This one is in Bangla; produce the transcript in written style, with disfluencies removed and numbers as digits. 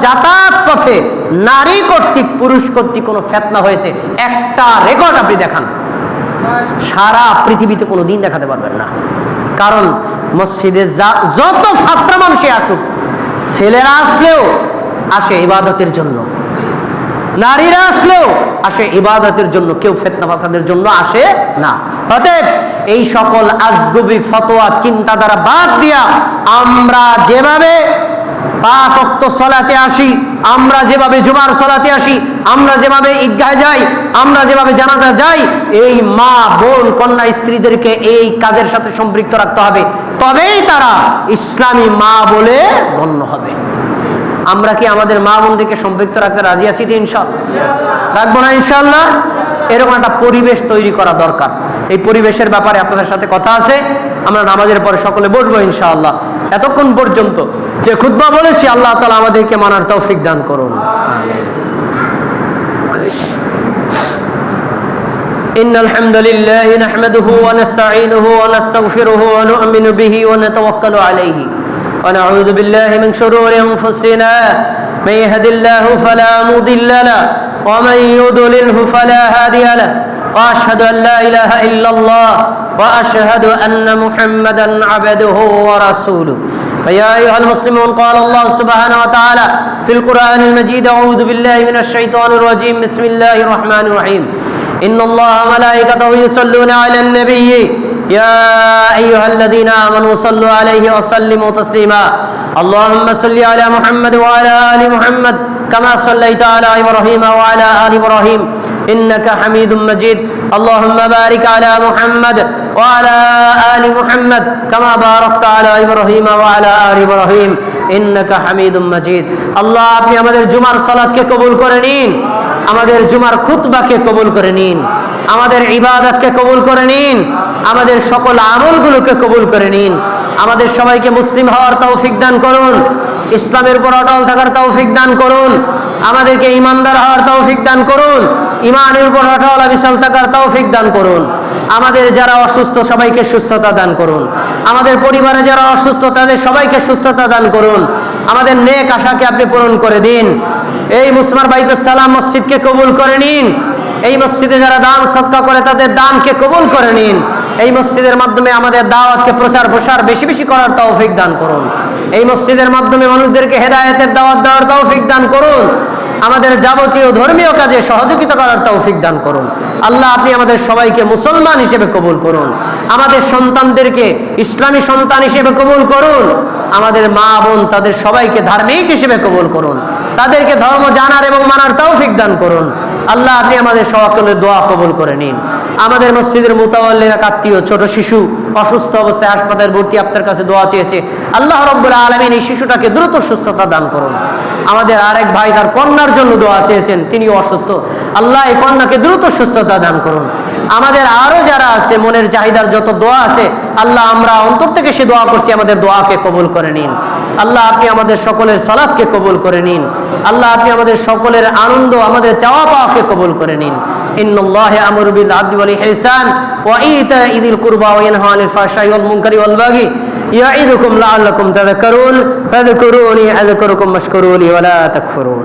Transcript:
যাতায়াত পথে নারী কর্তৃক পুরুষ কর্তৃক কোনো ফিতনা হয়েছে একটা রেকর্ড আপনি দেখান, সারা পৃথিবীতে কোনো দিন দেখাতে পারবেন না। কারণ মসজিদে যত ফাত্রা মানুষে আসুক, ছেলেরা আসলেও আসে ইবাদতের জন্য, নারীরা আসলেও আসে ইবাদতের জন্য, কেউ ফিতনা ফাসাদের জন্য আসে না। অতএব এই সকল আজগুবি ফতোয়া চিন্তাধারা বাদ দিয়া আমরা যেভাবে 5 ওয়াক্ত সালাতে আসি, আমরা যেভাবে জুমার সালাতে আসি, আমরা যেভাবে ঈদগাহে যাই, আমরা যেভাবে জানাজা যাই, এই মা বোন কন্যা স্ত্রীদেরকে এই কাজের সাথে সম্পৃক্ত রাখতে হবে, তবেই তারা ইসলামী মা বলে গণ্য হবে। আমরা কি আমাদের মা বোনদেরকে সম্পৃক্ত রাখতে রাজি আছি? ইনশাআল্লাহ রাখবো না ইনশাআল্লাহ? এরকম একটা পরিবেশ তৈরি করা দরকার। এই পরিবেশের ব্যাপারে আপনাদের সাথে কথা আছে। আমরা নামাজের পরে সকলে বসবো ইনশাআল্লাহ। এতক্ষণ পর্যন্ত যে খুতবা বলেছি, আল্লাহ তাআলা আমাদেরকে মানার তৌফিক দান করুন। ইন্নাল হামদুলিল্লাহি নাহমাদুহু ওয়া নাস্তাঈনুহু ওয়া নাস্তাগফিরুহু ওয়া নু'মিনু বিহি ওয়া নাতাওয়াক্কালু আলাইহি ওয়া নাউযু বিল্লাহি মিন শুরুরি আনফুসিনা মান ইয়াহদিল্লাহু ফালা মুদিল্লা লাহু ওয়া মান ইউদ্লিলহু ফালা হাদিয়া লাহু ওয়া আশহাদু আন লা ইলাহা ইল্লাল্লাহ ওয়া আশহাদু আন্না মুহাম্মাদান আবদুহু ওয়া রাসূলুহু। فيا أيها المسلمون قال الله سبحانه وتعالى في القرآن المجيد أعوذ بالله من الشيطان الرجيم بسم الله الرحمن الرحيم إن الله وملائكته يصلون على النبي يا أيها الذين آمنوا صلوا عليه وسلموا تسليما اللهم صل على محمد وعلى آل محمد كما صليت على إبراهيم وعلى آل إبراهيم إنك حميد مجيد اللهم بارك على محمد وعلى آل محمد كما باركت على إبراهيم وعلى آل إبراهيم إنك حميد مجيد। আল্লাহ আপনি আমাদের জুমার সালাতকে কবুল করে নিন, আমাদের জুমার খুতবাকে কবুল করে নিন, আমাদের ইবাদতকে কবুল করে নিন, আমাদের সকল আমলগুলোকে কবুল করে নিন। আমাদের সবাইকে মুসলিম হওয়ার তৌফিক দান করুন, ইসলামের উপর অটল থাকার তৌফিক দান করুন, আমাদেরকে ঈমানদার হওয়ার তৌফিক দান করুন, ঈমানের উপর অটল অবিচল থাকার তৌফিক দান করুন। আমাদের যারা অসুস্থ সবাইকে সুস্থতা দান করুন, আমাদের পরিবারে যারা অসুস্থ তাদের সবাইকে সুস্থতা দান করুন। আমাদের নেক আশাকে আপনি পূরণ করে দিন। এই মুসমার বাইতুস সালাম মসজিদকে কবুল করে নিন। এই মসজিদে যারা দান সদকা করে তাদের দানকে কবুল করে নিন। এই মসজিদের মাধ্যমে আমাদের দাওয়াতকে প্রচার প্রসার বেশি বেশি করার তৌফিক দান করুন। এই মসজিদের মাধ্যমে মানুষদেরকে হেদায়েতের দাওয়াত দেওয়ার তৌফিক দান করুন। আমাদের যাবতীয় ধর্মীয় কাজে সহযোগিতা করার তৌফিক দান করুন। আল্লাহ আপনি আমাদের সবাইকে মুসলমান হিসেবে কবুল করুন, আমাদের সন্তানদেরকে ইসলামী সন্তান হিসেবে কবুল করুন, আমাদের মা বোন তাদের সবাইকে ধার্মিক হিসেবে কবুল করুন, তাদেরকে ধর্ম জানার এবং মানার তৌফিক দান করুন। আল্লাহ আপনি আমাদের সকলের দোয়া কবুল করে নিন। আমাদের মসজিদের মুতাওয়াল্লিরা আত্মীয় ছোট শিশু অসুস্থ অবস্থায় হাসপাতালে ভর্তি, আপনার কাছে দোয়া চেয়েছে। আল্লাহ রাব্বুল আলামিন এই শিশুটাকে দ্রুত সুস্থতা দান করুন। আমাদের আরেক ভাই তার কন্যার জন্য দোয়া চেয়েছেন, তিনিও অসুস্থ। আল্লাহ এই কন্যাকে দ্রুত সুস্থতা দান করুন। আমাদের আরো যারা আছে মনের চাহিদার যত দোয়া আছে, আল্লাহ আমরা অন্তর থেকে সে দোয়া করছি, আমাদের দোয়াকে কবুল করে নিন। আল্লাহ আপনি আমাদের সকলের সালাতকে কবুল করে নিন। আল্লাহ আপনি আমাদের সকলের আনন্দ, আমাদের চাওয়া পাওয়াকে কবুল করে নিন। ইন্নাল্লাহা ইয়া'মুরু বিল আদলি ওয়াল ইহসান ওয়া ইতা'i যিল কুরবা ওয়া ইয়ানহা আনিল ফাহশাই ওয়াল মুনকারি ওয়াল বাগি ইয়া'iদুকুম লা'আল্লাকুম তাযাক্কারুন ফাযকুরুনি আযকুরুকুম ওয়াশকুরু লি ওয়া লা তাকফুরুন।